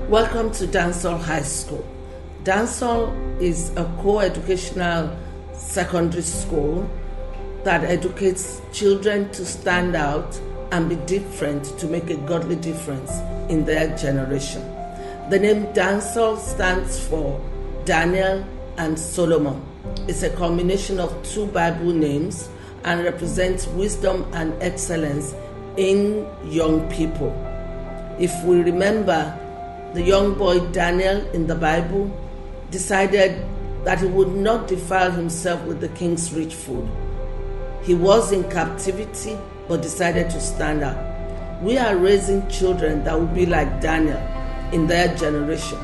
Welcome to Dansol High School. Dansol is a co-educational secondary school that educates children to stand out and be different, to make a godly difference in their generation. The name Dansol stands for Daniel and Solomon. It's a combination of two Bible names and represents wisdom and excellence in young people. If we remember, the young boy Daniel in the Bible decided that he would not defile himself with the king's rich food. He was in captivity but decided to stand up. We are raising children that will be like Daniel in their generation.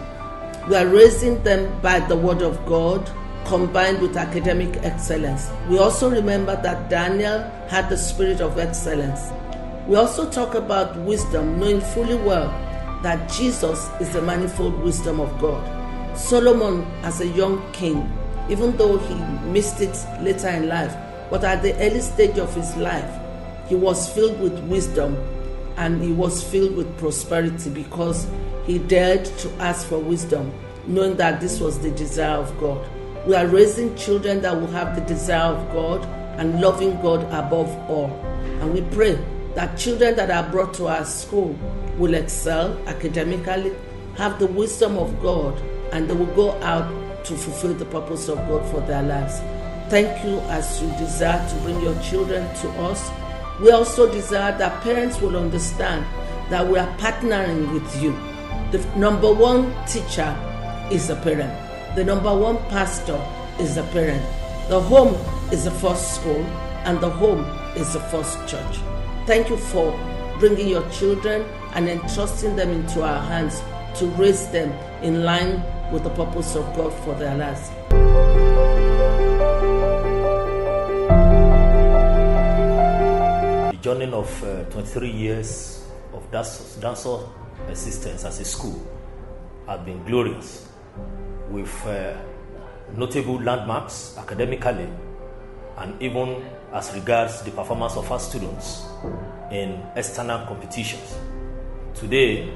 We are raising them by the word of God combined with academic excellence. We also remember that Daniel had the spirit of excellence. We also talk about wisdom, knowing fully well that Jesus is the manifold wisdom of God. Solomon, as a young king, even though he missed it later in life, but at the early stage of his life, he was filled with wisdom and he was filled with prosperity because he dared to ask for wisdom, knowing that this was the desire of God. We are raising children that will have the desire of God and loving God above all. And we pray that children that are brought to our school will excel academically, have the wisdom of God, and they will go out to fulfill the purpose of God for their lives. Thank you as you desire to bring your children to us. We also desire that parents will understand that we are partnering with you. The number one teacher is a parent. The number one pastor is a parent. The home is the first school, and the home is the first church. Thank you for bringing your children and entrusting them into our hands to raise them in line with the purpose of God for their lives. The journey of 23 years of Dansol existence as a school has been glorious, with notable landmarks academically and even as regards the performance of our students in external competitions. Today,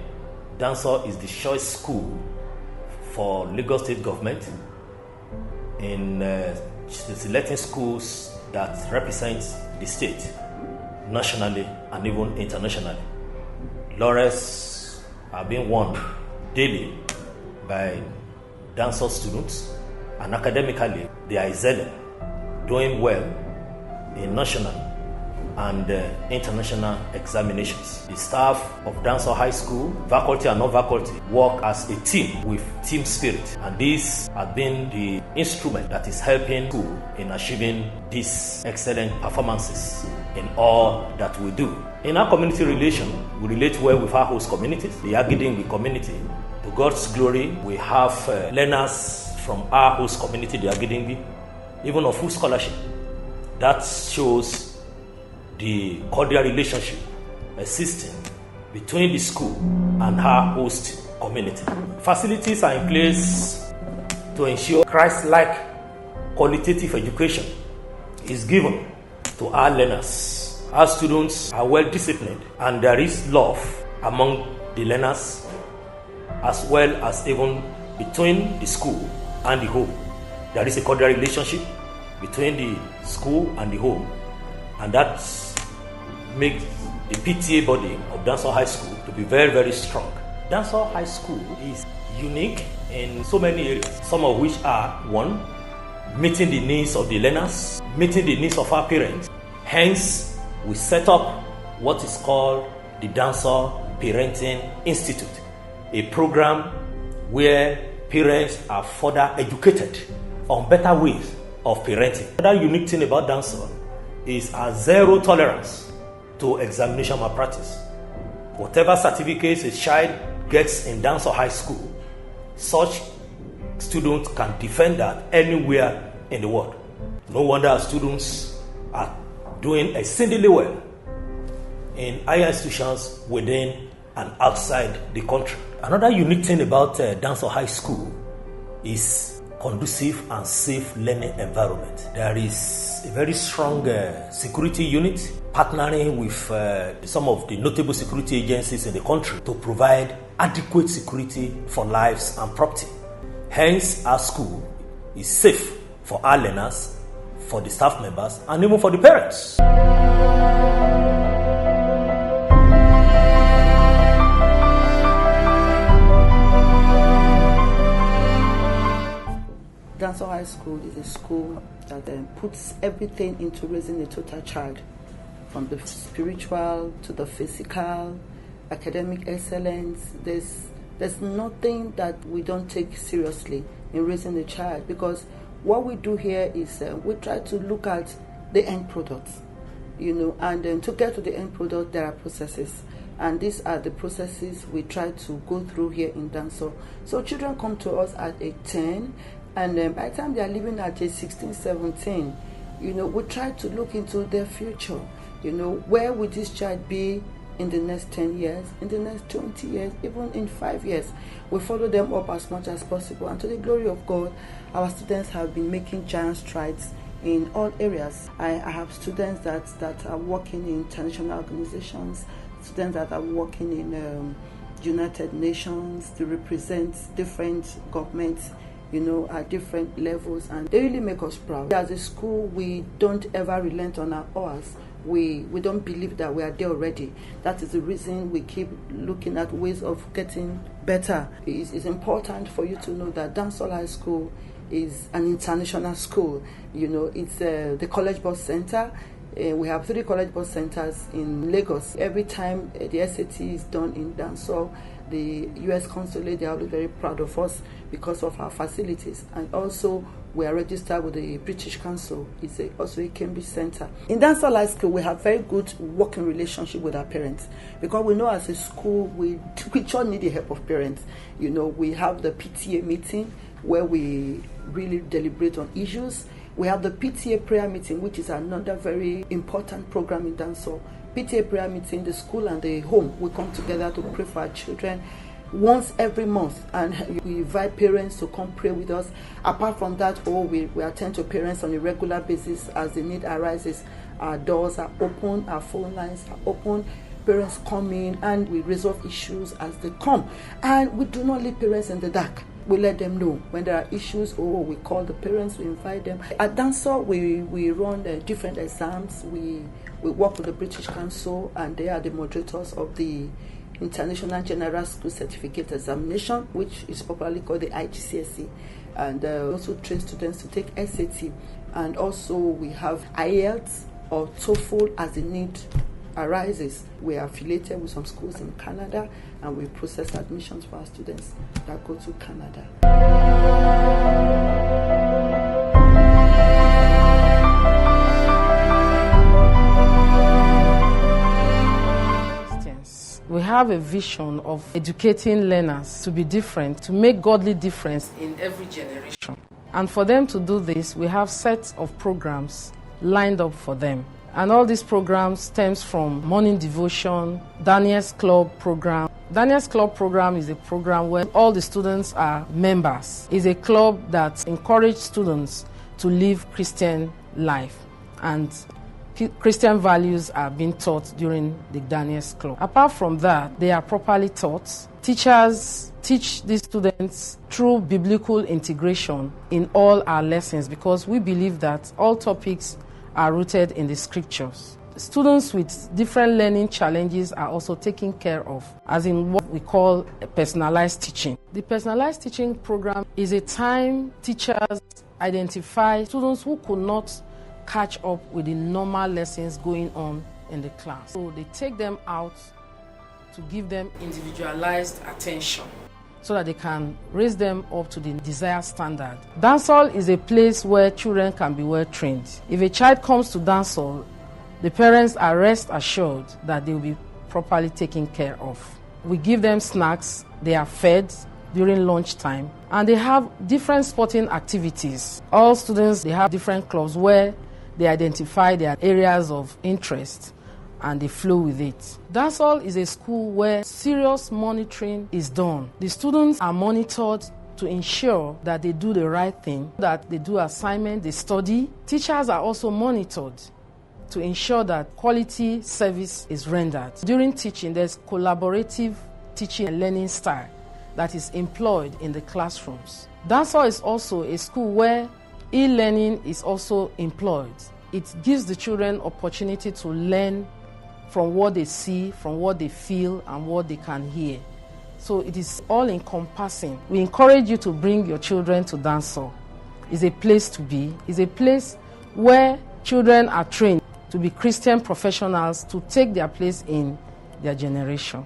Dansol is the choice school for Lagos State government in selecting schools that represent the state nationally and even internationally. Laurels are being won daily by Dansol students, and academically they are excelling, doing well in national and international examinations. The staff of Dansol High School, faculty and non-faculty, work as a team with team spirit, and this has been the instrument that is helping school in achieving these excellent performances in all that we do. In our community relation, we relate well with our host communities, the Agidingbi community. To God's glory, we have learners from our host community, the Agidingbi, even of full scholarship. That shows the cordial relationship existing between the school and our host community. Facilities are in place to ensure Christ-like qualitative education is given to our learners. Our students are well disciplined, and there is love among the learners, as well as even between the school and the home. There is a cordial relationship between the school and the home, and that makes the PTA body of Dansol High School to be very, very strong. Dansol High School is unique in so many areas, some of which are: one, meeting the needs of the learners, meeting the needs of our parents. Hence, we set up what is called the Dansol Parenting Institute, a program where parents are further educated on better ways of parenting. Another unique thing about Dansol is our zero tolerance to examination malpractice. Whatever certificates a child gets in Dansol High School, such students can defend that anywhere in the world. No wonder our students are doing exceedingly well in higher institutions within and outside the country. Another unique thing about Dansol High School is conducive and safe learning environment. There is a very strong security unit partnering with some of the notable security agencies in the country to provide adequate security for lives and property. Hence, our school is safe for our learners, for the staff members, and even for the parents. Dansol High School is a school that puts everything into raising a total child, from the spiritual to the physical, academic excellence. There's nothing that we don't take seriously in raising a child, because what we do here is we try to look at the end product, and to get to the end product there are processes, and these are the processes we try to go through here in Dansol. So children come to us at age 10, and by the time they are living at age 16, 17, we try to look into their future. Where would this child be in the next 10 years, in the next 20 years, even in 5 years? We follow them up as much as possible, and to the glory of God, our students have been making giant strides in all areas. I have students that are working in international organizations, students that are working in United Nations to represent different governments, at different levels, and they really make us proud. As a school, we don't ever relent on our oars. We don't believe that we are there already. That is the reason we keep looking at ways of getting better. It's important for you to know that Dansol High School is an international school. It's the College Board Center. We have 3 College Board Centers in Lagos. Every time the SAT is done in Dansol, the U.S. Consulate, they are always very proud of us because of our facilities. And also, we are registered with the British Council. It's also a Cambridge Center. In Dansol High School, we have very good working relationship with our parents, because we know as a school, we sure need the help of parents. We have the PTA meeting where we really deliberate on issues. We have the PTA prayer meeting, which is another very important program in Dansol. PTA prayer meeting, the school and the home, we come together to pray for our children once every month, and we invite parents to come pray with us. Apart from that, we attend to parents on a regular basis as the need arises. Our doors are open, our phone lines are open. Parents come in and we resolve issues as they come, and we do not leave parents in the dark. We let them know when there are issues. We call the parents, we invite them. At Dansol, we run different exams. We work with the British Council, and they are the moderators of the International General School Certificate Examination, which is popularly called the IGCSE. And also train students to take SAT. And also we have IELTS or TOEFL as the need arises. We are affiliated with some schools in Canada, and we process admissions for our students that go to Canada. We have a vision of educating learners to be different, to make godly difference in every generation. And for them to do this, we have sets of programs lined up for them. And all these programs stems from morning devotion, Daniel's Club program. Daniel's Club program is a program where all the students are members. It's a club that encourages students to live Christian life, and Christian values are being taught during the Daniel's Club. Apart from that, they are properly taught. Teachers teach these students through biblical integration in all our lessons, because we believe that all topics are rooted in the scriptures. Students with different learning challenges are also taken care of, as in what we call personalized teaching. The personalized teaching program is a time teachers identify students who could not catch up with the normal lessons going on in the class. So they take them out to give them individualized attention so that they can raise them up to the desired standard. Dansol is a place where children can be well trained. If a child comes to Dansol, the parents are rest assured that they will be properly taken care of. We give them snacks, they are fed during lunchtime, and they have different sporting activities. All students, they have different clubs where they identify their areas of interest and they flow with it. Dansol is a school where serious monitoring is done. The students are monitored to ensure that they do the right thing, that they do assignment, they study. Teachers are also monitored to ensure that quality service is rendered. During teaching, there's collaborative teaching and learning style that is employed in the classrooms. Dansol is also a school where e-learning is also employed. It gives the children opportunity to learn from what they see, from what they feel, and what they can hear. So it is all encompassing. We encourage you to bring your children to Dansol. It's a place to be. It's a place where children are trained to be Christian professionals to take their place in their generation.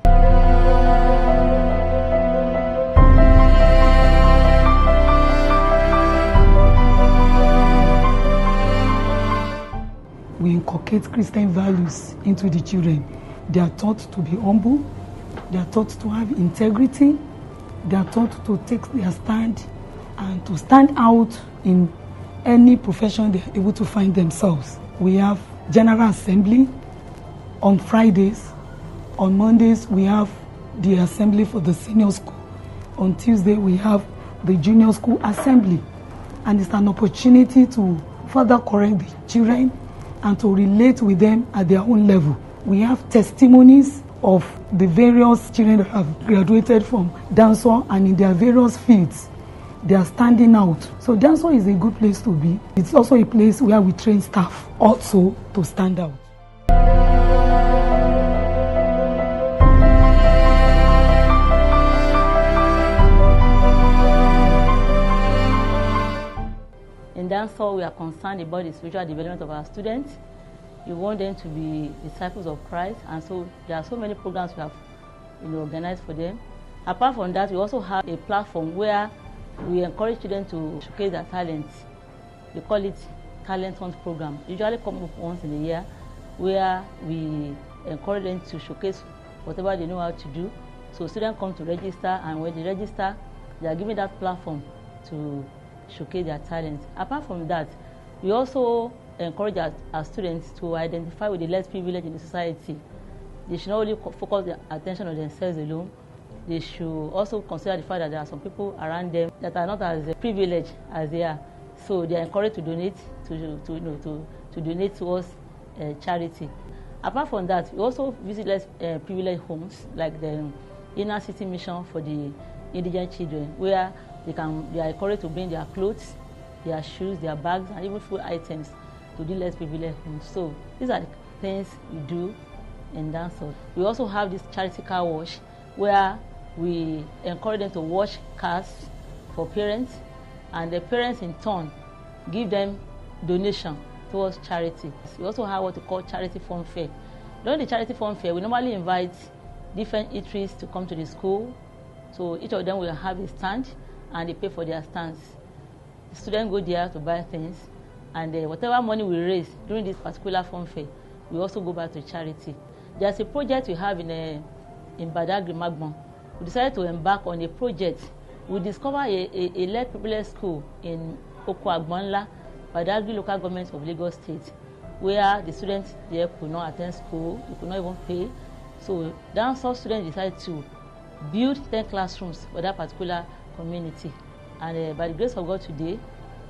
We inculcate Christian values into the children. They are taught to be humble. They are taught to have integrity. They are taught to take their stand and to stand out in any profession they are able to find themselves. We have General Assembly on Fridays. On Mondays, we have the assembly for the senior school. On Tuesday, we have the junior school assembly. And it's an opportunity to further correct the children and to relate with them at their own level. We have testimonies of the various children that have graduated from Dansol and in their various fields. They are standing out. So Dansol is a good place to be. It's also a place where we train staff also to stand out. In Dansol, we are concerned about the spiritual development of our students. We want them to be disciples of Christ, and so there are so many programs we have organized for them. Apart from that, we also have a platform where we encourage children to showcase their talents. We call it Talent Hunt Program. It usually comes up once in a year, where we encourage them to showcase whatever they know how to do. So students come to register, and when they register, they are given that platform to showcase their talents. Apart from that, we also encourage our students to identify with the less privileged in the society. They should not only focus their attention on themselves alone. They should also consider the fact that there are some people around them that are not as privileged as they are. So they are encouraged to donate to donate towards charity. Apart from that, we also visit less privileged homes like the Inner City Mission for the indigent children, where they are encouraged to bring their clothes, their shoes, their bags, and even food items to the less privileged homes. So these are the things we do in Dansol. We also have this charity car wash, where we encourage them to wash cars for parents, and the parents in turn give them donation towards charity. We also have what we call charity fun fair. During the charity fun fair, we normally invite different eateries to come to the school. So each of them will have a stand, and they pay for their stands. The students go there to buy things, and whatever money we raise during this particular fun fair, we also go back to charity. There's a project we have in Badagry Magbon. We decided to embark on a project. We discovered a less privileged school in Okwagbanla, Badagry local government of Lagos State, where the students there could not attend school, they could not even pay. So Dansol students decided to build 10 classrooms for that particular community. And by the grace of God today,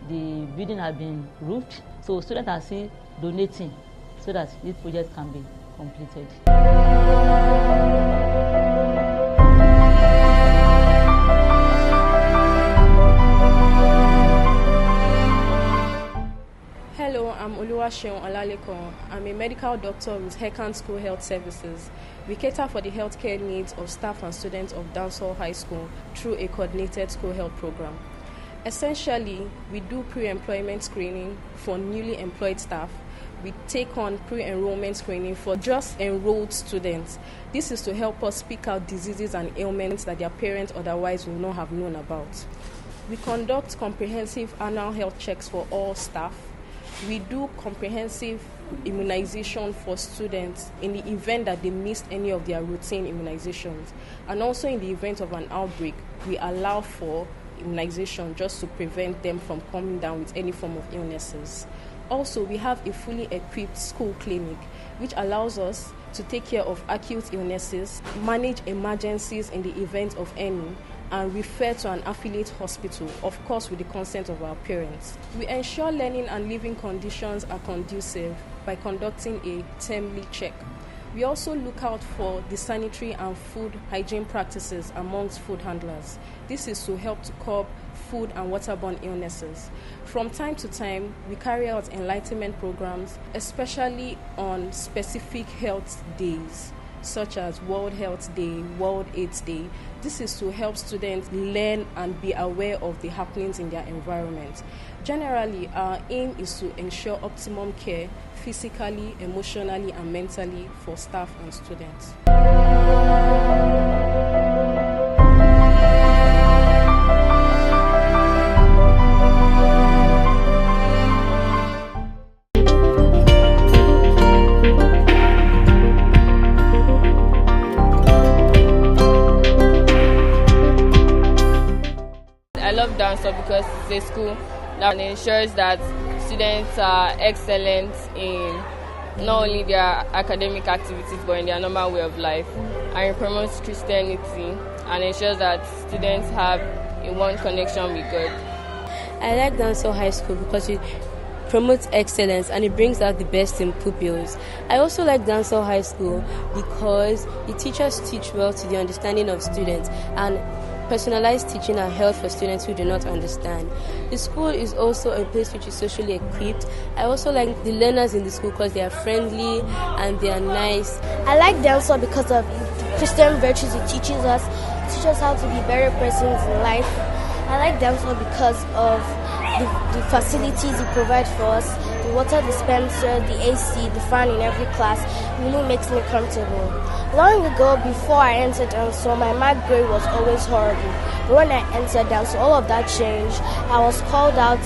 the building has been roofed. So students are still donating so that this project can be completed. Hello, I'm Oluwaseun Olaleko. I'm a medical doctor with Hekan School Health Services. We cater for the healthcare needs of staff and students of Dansol High School through a coordinated school health program. Essentially, we do pre-employment screening for newly employed staff. We take on pre-enrollment screening for just enrolled students. This is to help us pick out diseases and ailments that their parents otherwise will not have known about. We conduct comprehensive annual health checks for all staff. We do comprehensive immunization for students in the event that they missed any of their routine immunizations. And also in the event of an outbreak, we allow for immunization just to prevent them from coming down with any form of illnesses. Also, we have a fully equipped school clinic, which allows us to take care of acute illnesses, manage emergencies in the event of any, and refer to an affiliate hospital, of course with the consent of our parents. We ensure learning and living conditions are conducive by conducting a termly check. We also look out for the sanitary and food hygiene practices amongst food handlers. This is to help to curb food and waterborne illnesses. From time to time, we carry out enlightenment programs, especially on specific health days, such as World Health Day, World AIDS Day. This is to help students learn and be aware of the happenings in their environment. Generally, our aim is to ensure optimum care physically, emotionally, and mentally for staff and students. I love Dansol because it's a school that ensures that students are excellent in not only their academic activities but in their normal way of life, and it promotes Christianity and ensures that students have a one connection with God. I like Dansol High School because it promotes excellence and it brings out the best in pupils. I also like Dansol High School because the teachers teach well to the understanding of students and personalized teaching are held for students who do not understand. The school is also a place which is socially equipped. I also like the learners in the school because they are friendly and they are nice. I like Dansol because of the Christian virtues it teaches us how to be better persons in life. I like Dansol because of the facilities it provides for us, the water dispenser, the AC, the fan in every class. It really makes me comfortable. Long ago, before I entered Dansol, my math grade was always horrible. But when I entered Dansol, all of that changed. I was called out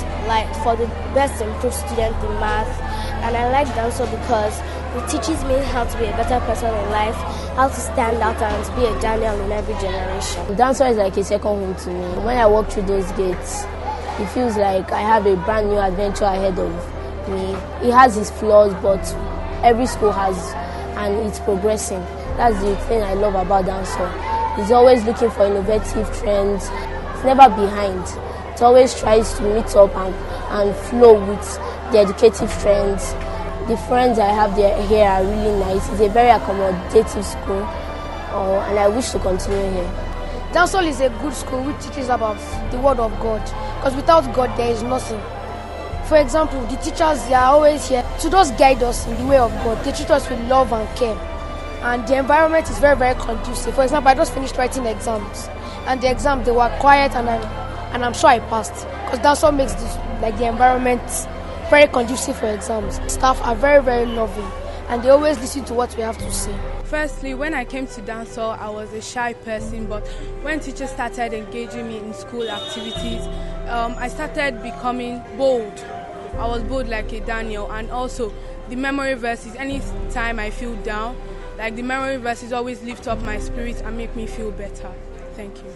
for the best improved student in math. And I like Dansol because it teaches me how to be a better person in life, how to stand out and to be a Daniel in every generation. Dansol is like a second home to me. When I walk through those gates, it feels like I have a brand new adventure ahead of me. It has its flaws, but every school has, and it's progressing. That's the thing I love about Dansol. It's always looking for innovative trends. It's never behind. It always tries to meet up and flow with the educative trends. The friends I have here are really nice. It's a very accommodative school, and I wish to continue here. Dansol is a good school which teaches about the Word of God, because without God there is nothing. For example, the teachers, they are always here to just guide us in the way of God. They treat us with love and care. And the environment is very, very conducive. For example, I just finished writing exams. And the exams, they were quiet and I'm sure I passed. Because Dansol makes the environment very conducive for exams. Staff are very, very loving. And they always listen to what we have to say. Firstly, when I came to Dansol, I was a shy person, but when teachers started engaging me in school activities, I started becoming bold. I was bold like a Daniel, and also the memory verses, any time I feel down, the memory verses always lift up my spirit and make me feel better. Thank you.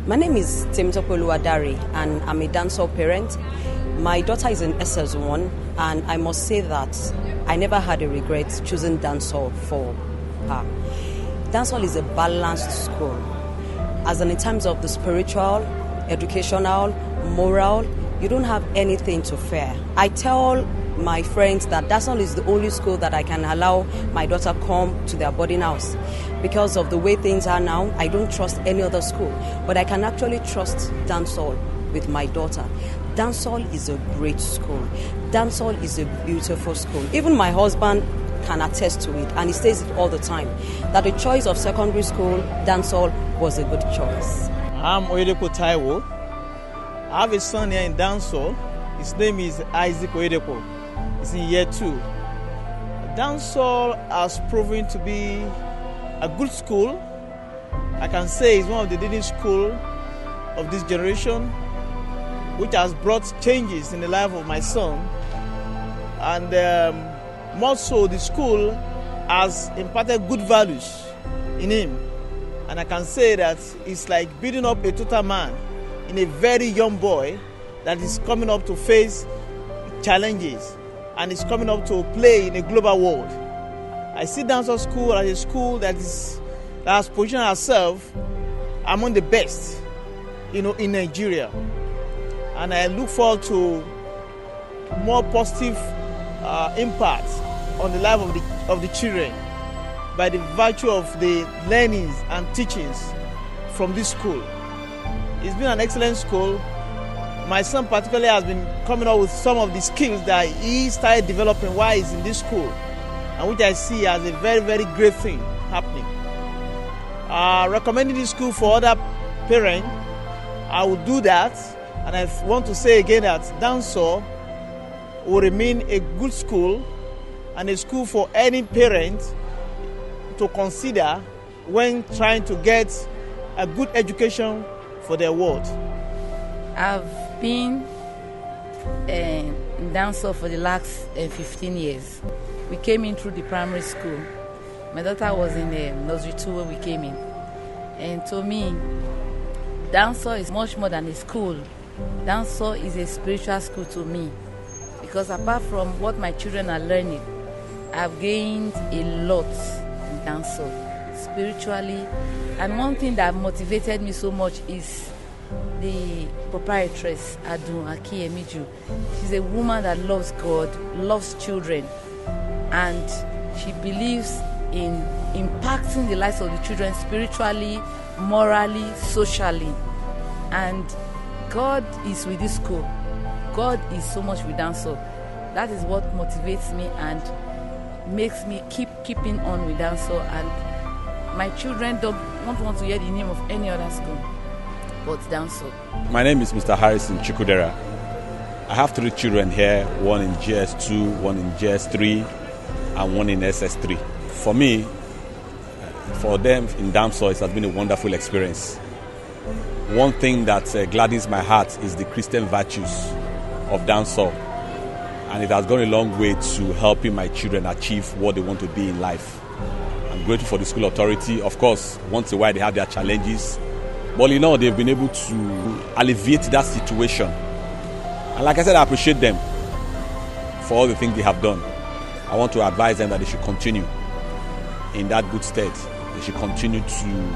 My name is Temitope Adari, and I'm a Dansol parent. My daughter is in SS1, and I must say that I never had a regret choosing Dansol for her. Dansol is a balanced school, as in terms of the spiritual, educational, moral, you don't have anything to fear. I tell my friends that Dansol is the only school that I can allow my daughter come to their boarding house. Because of the way things are now, I don't trust any other school, but I can actually trust Dansol with my daughter. Dansol is a great school. Dansol is a beautiful school. Even my husband can attest to it, and he says it all the time, that the choice of secondary school, Dansol, was a good choice. I'm Oyedepo Taiwo. I have a son here in Dansol. His name is Isaac Oyedepo. He's in year 2. Dansol has proven to be a good school. I can say it's one of the leading schools of this generation, which has brought changes in the life of my son. And more so, the school has imparted good values in him. And I can say that it's like building up a total man in a very young boy that is coming up to face challenges and is coming up to play in a global world. I see Dansol School as a school that has positioned herself among the best, in Nigeria. And I look forward to more positive impact on the life of the children by the virtue of the learnings and teachings from this school. It's been an excellent school. My son particularly has been coming up with some of the skills that he started developing while he's in this school, and which I see as a very, very great thing happening. Recommending this school for other parents, I will do that, and I want to say again that Dansol will remain a good school and a school for any parent to consider when trying to get a good education for their world. I've been in Dansol for the last 15 years. We came in through the primary school. My daughter was in nursery 2 when we came in. And to me, Dansol is much more than a school. Dansol is a spiritual school to me. Because apart from what my children are learning, I've gained a lot in Dansol, spiritually. And one thing that motivated me so much is the proprietress, Adun Akiemiju. She's a woman that loves God, loves children, and she believes in impacting the lives of the children spiritually, morally, socially. And God is with this school. God is so much with Dansol. That is what motivates me and makes me keeping on with Dansol. And my children don't want to hear the name of any other school but Dansol. My name is Mr. Harrison Chikudera. I have 3 children here, one in GS2, one in GS3, and one in SS3. For me, for them in Dansol, it has been a wonderful experience. One thing that gladdens my heart is the Christian virtues of Dansol, and it has gone a long way to helping my children achieve what they want to be in life. I'm grateful for the school authority. Of course, once in a while they have their challenges, but they've been able to alleviate that situation. And like I said, I appreciate them for all the things they have done. I want to advise them that they should continue in that good state. They should continue to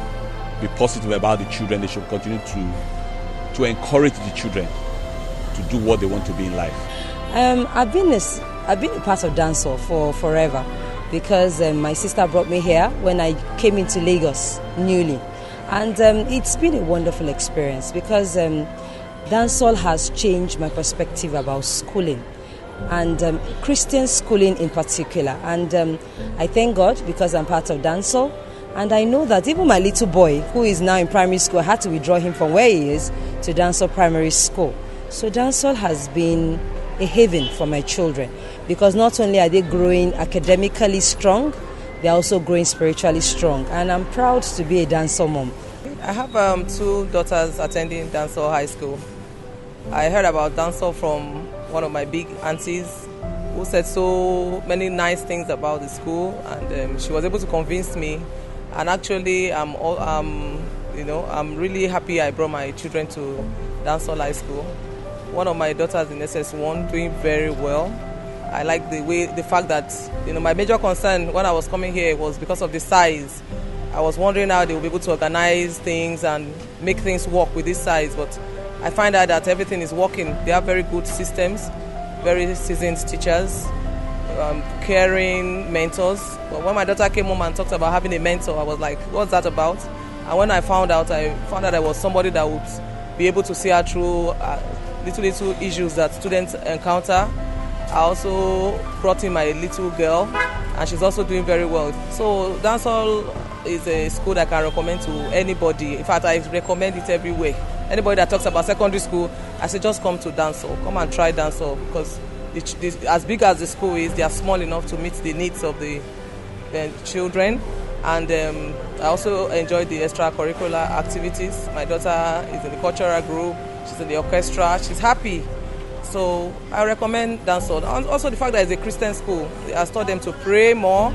be positive about the children. They should continue to encourage the children to do what they want to be in life. I've been a part of Dansol for forever because my sister brought me here when I came into Lagos newly. And it's been a wonderful experience because Dansol has changed my perspective about schooling and Christian schooling in particular. And I thank God because I'm part of Dansol. And I know that even my little boy, who is now in primary school, I had to withdraw him from where he is to Dansol Primary School. So Dansol has been a haven for my children because not only are they growing academically strong, they are also growing spiritually strong. And I'm proud to be a Dansol mom. I have 2 daughters attending Dansol High School. I heard about Dansol from one of my big aunties who said so many nice things about the school, and she was able to convince me. And actually, I'm really happy I brought my children to Dansol High School. One of my daughters in SS1 doing very well. I like the fact that my major concern when I was coming here was because of the size. I was wondering how they will be able to organize things and make things work with this size, but I find out that everything is working. They have very good systems, very seasoned teachers, caring mentors. But when my daughter came home and talked about having a mentor, I was like, what's that about? And when I found out there was somebody that would be able to see her through little issues that students encounter. I also brought in my little girl, and she's also doing very well. So Dansol is a school that I can recommend to anybody. In fact, I recommend it everywhere. Anybody that talks about secondary school, I say just come to Dansol. Come and try Dansol because as big as the school is, they are small enough to meet the needs of the children. And I also enjoy the extracurricular activities. My daughter is in the cultural group. She's in the orchestra. She's happy. So I recommend Dansol. And also the fact that it's a Christian school. It has taught them to pray more.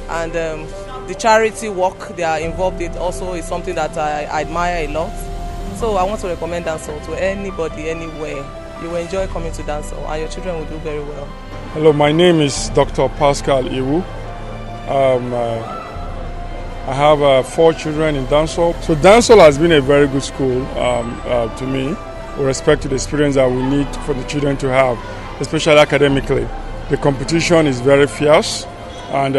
And the charity work they are involved in also is something that I admire a lot. So I want to recommend Dansol to anybody, anywhere. You will enjoy coming to Dansol and your children will do very well. Hello, my name is Dr. Pascal Iwu. I have 4 children in Dansol. So Dansol has been a very good school to me with respect to the experience that we need for the children to have, especially academically. The competition is very fierce, and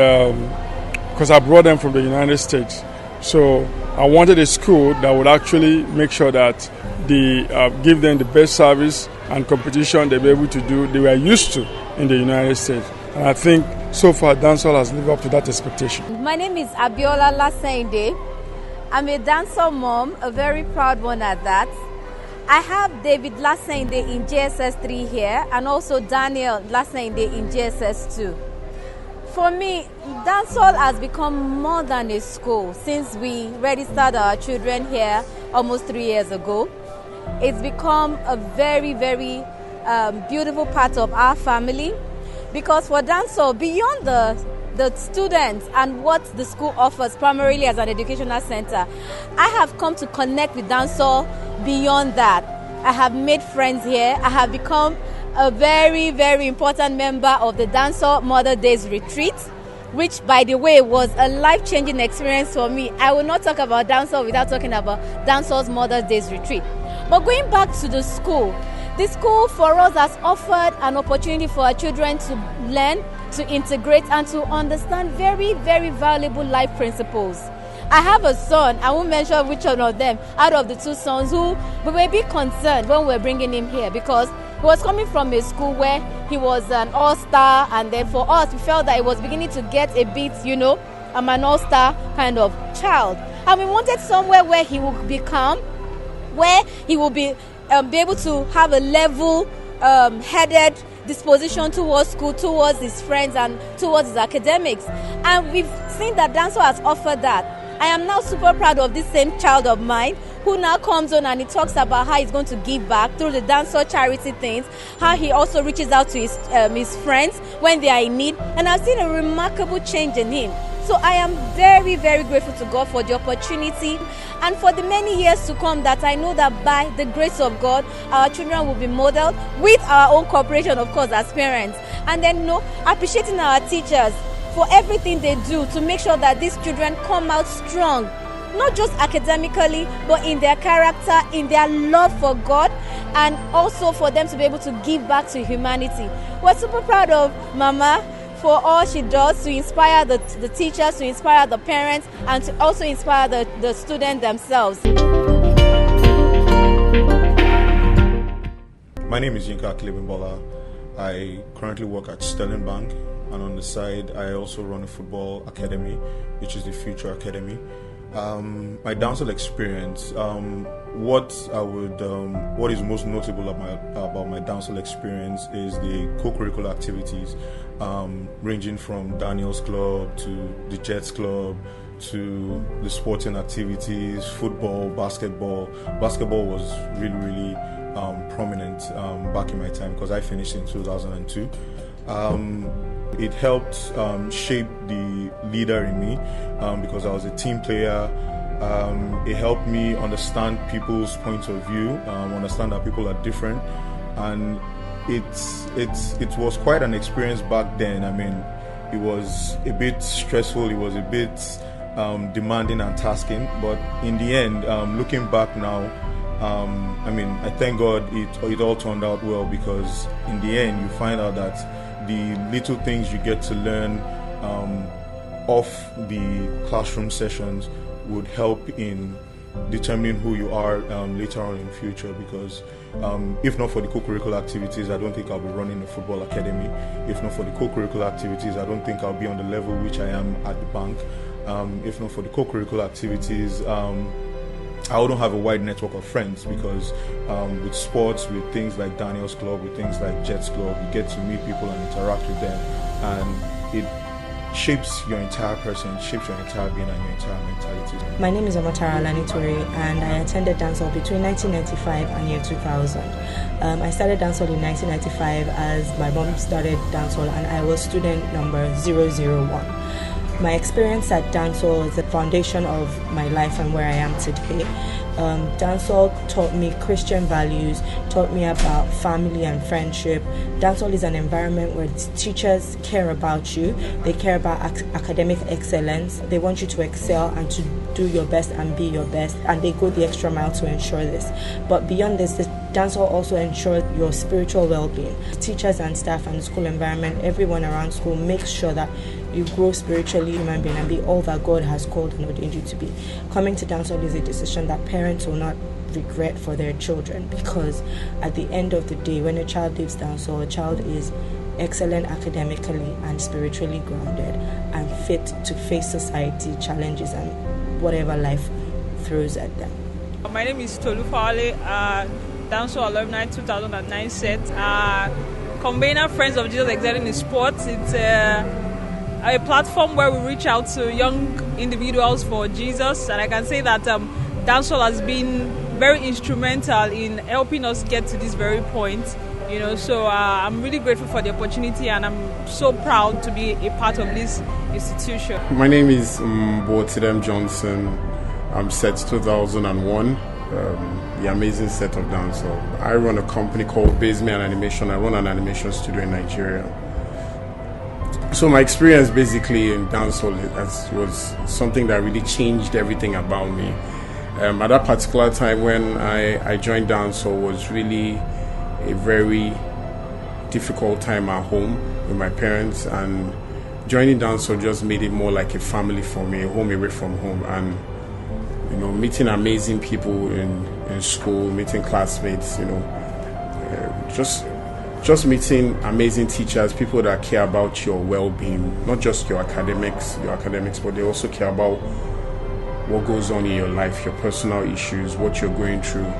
because I brought them from the United States. So I wanted a school that would actually make sure that they give them the best service and competition they'll be able to do, they were used to in the United States. And I think so far Dansol has lived up to that expectation. My name is Abiola Lasende. I'm a Dansol mom, a very proud one at that. I have David Lasende in JSS 3 here, and also Daniel Lasende in JSS 2. For me, Dansol has become more than a school since we registered our children here almost 3 years ago. It's become a very, very beautiful part of our family, because for Dansol, beyond the students and what the school offers primarily as an educational center, I have come to connect with Dansol beyond that. I have made friends here. I have become a very, very important member of the Dansol Mother Days Retreat, which, by the way, was a life-changing experience for me. I will not talk about Dansol without talking about Dansol's Mother Days Retreat. But going back to the school for us has offered an opportunity for our children to learn, to integrate, and to understand very, very valuable life principles. I have a son, I won't mention which one of them, out of the 2 sons, who we were a bit concerned when we were bringing him here, because he was coming from a school where he was an all-star, and then for us, we felt that he was beginning to get a bit, I'm an all-star kind of child. And we wanted somewhere where he will become, where he will be able to have a level-headed disposition towards school, towards his friends, and towards his academics. And we've seen that Dansol has offered that. I am now super proud of this same child of mine who now comes on and he talks about how he's going to give back through the Dansol charity things, how he also reaches out to his friends when they are in need. And I've seen a remarkable change in him. So I am very, very grateful to God for the opportunity and for the many years to come, that I know that by the grace of God, our children will be modeled with our own cooperation, of course, as parents. And then, appreciating our teachers for everything they do to make sure that these children come out strong, not just academically, but in their character, in their love for God, and also for them to be able to give back to humanity. We're super proud of Mama for all she does to inspire the teachers, to inspire the parents, and to also inspire the students themselves. My name is Yinka Klebimbola. I currently work at Sterling Bank, and on the side I also run a football academy, which is the Future Academy. My Dansol experience, what is most notable about my Dansol experience is the co-curricular activities, ranging from Daniel's Club to the Jets Club to the sporting activities, football, basketball. Basketball was really prominent back in my time, because I finished in 2002. It helped shape the leader in me, because I was a team player. It helped me understand people's point of view, understand that people are different, and it was quite an experience back then. I mean, it was a bit stressful, it was a bit demanding and tasking, but in the end, looking back now, I thank God it all turned out well, because in the end you find out that the little things you get to learn off the classroom sessions would help in determining who you are later on in the future, because if not for the co-curricular activities, I don't think I'll be running a football academy. If not for the co-curricular activities, I don't think I'll be on the level which I am at the bank. If not for the co-curricular activities, I wouldn't have a wide network of friends, because with sports, with things like Daniel's Club, with things like Jets Club, you get to meet people and interact with them, and it shapes your entire person, shapes your entire being and your entire mentality. My name is Amatara Alanitori, and I attended Dansol between 1995 and year 2000. I started Dansol in 1995 as my mom started Dansol, and I was student number 001. My experience at Dansol is the foundation of my life and where I am today. Dansol taught me Christian values, taught me about family and friendship. Dansol is an environment where teachers care about you. They care about academic excellence. They want you to excel and to do your best and be your best, and they go the extra mile to ensure this. But beyond this, Dansol also ensures your spiritual well-being. Teachers and staff and the school environment, everyone around school makes sure that you grow spiritually, human being, and be all that God has called and ordained you to be. Coming to Dansol is a decision that parents will not regret for their children, because at the end of the day, when a child leaves Dansol, a child is excellent academically and spiritually grounded and fit to face society challenges and whatever life throws at them. My name is Tolu Fale, Dansol Alumni 2009 set. Combiner Friends of Jesus Excelling in Sports. It's a platform where we reach out to young individuals for Jesus, and I can say that Dansol has been very instrumental in helping us get to this very point. So I'm really grateful for the opportunity, and I'm so proud to be a part of this institution. My name is Boatidem Johnson. I'm set 2001, the amazing set of Dansol. I run a company called Basement Animation. I run an animation studio in Nigeria. So my experience basically in Dansol was something that really changed everything about me. At that particular time when I joined Dansol was really a very difficult time at home with my parents, and joining Dansol just made it more like a family for me, a home away from home. And meeting amazing people in school, meeting classmates, just meeting amazing teachers, people that care about your well-being, not just your academics, but they also care about what goes on in your life, your personal issues, what you're going through.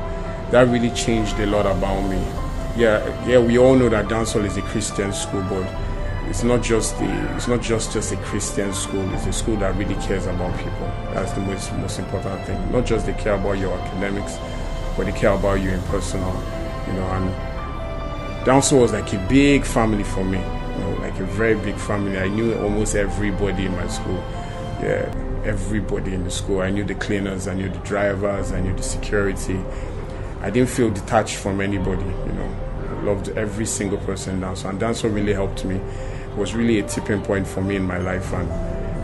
That really changed a lot about me. Yeah, we all know that Dansol is a Christian school, but it's not just a Christian school. It's a school that really cares about people. That's the most important thing. Not just they care about your academics, but they care about you in personal. And Dansol was like a big family for me. Like a very big family. I knew almost everybody in my school. Yeah, everybody in the school. I knew the cleaners, I knew the drivers, I knew the security. I didn't feel detached from anybody. I loved every single person in Dansol, and Dansol really helped me. It was really a tipping point for me in my life, and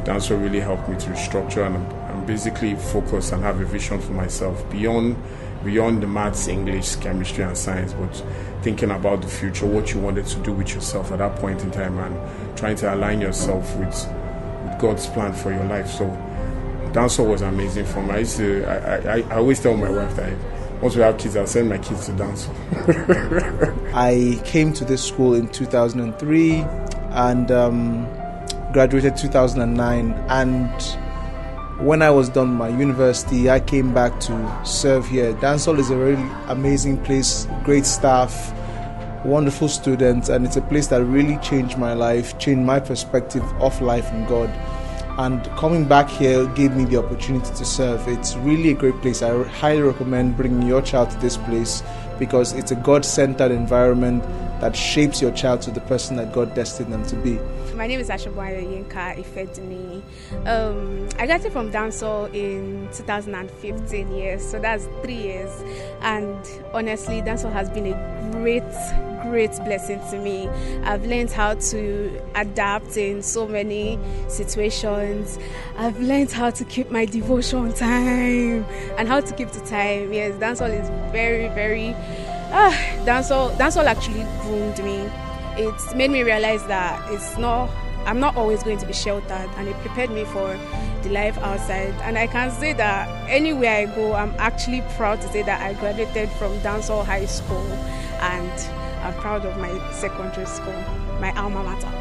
Dansol really helped me to restructure and basically focus and have a vision for myself beyond the maths, English, chemistry, and science, but thinking about the future, what you wanted to do with yourself at that point in time, and trying to align yourself with God's plan for your life. So Dansol was amazing for me. I always tell my wife that once we have kids, I'll send my kids to Dansol. I came to this school in 2003 and graduated 2009. And when I was done my university, I came back to serve here. Dansol is a really amazing place, great staff, wonderful students, and it's a place that really changed my life, changed my perspective of life and God. And coming back here gave me the opportunity to serve. It's really a great place. I highly recommend bringing your child to this place because it's a God-centered environment that shapes your child to the person that God destined them to be. My name is Ashabuaya Yinka Ifedini. I graduated from Dansol in 2015 years, so that's 3 years. And honestly, Dansol has been a great blessing to me. I've learned how to adapt in so many situations. I've learned how to keep my devotion time and how to keep to time. Yes, Dansol is very Dansol actually groomed me. It's made me realize that I'm not always going to be sheltered, and it prepared me for the life outside. And I can say that anywhere I go, I'm actually proud to say that I graduated from Dansol High School, and I'm proud of my secondary school, my alma mater.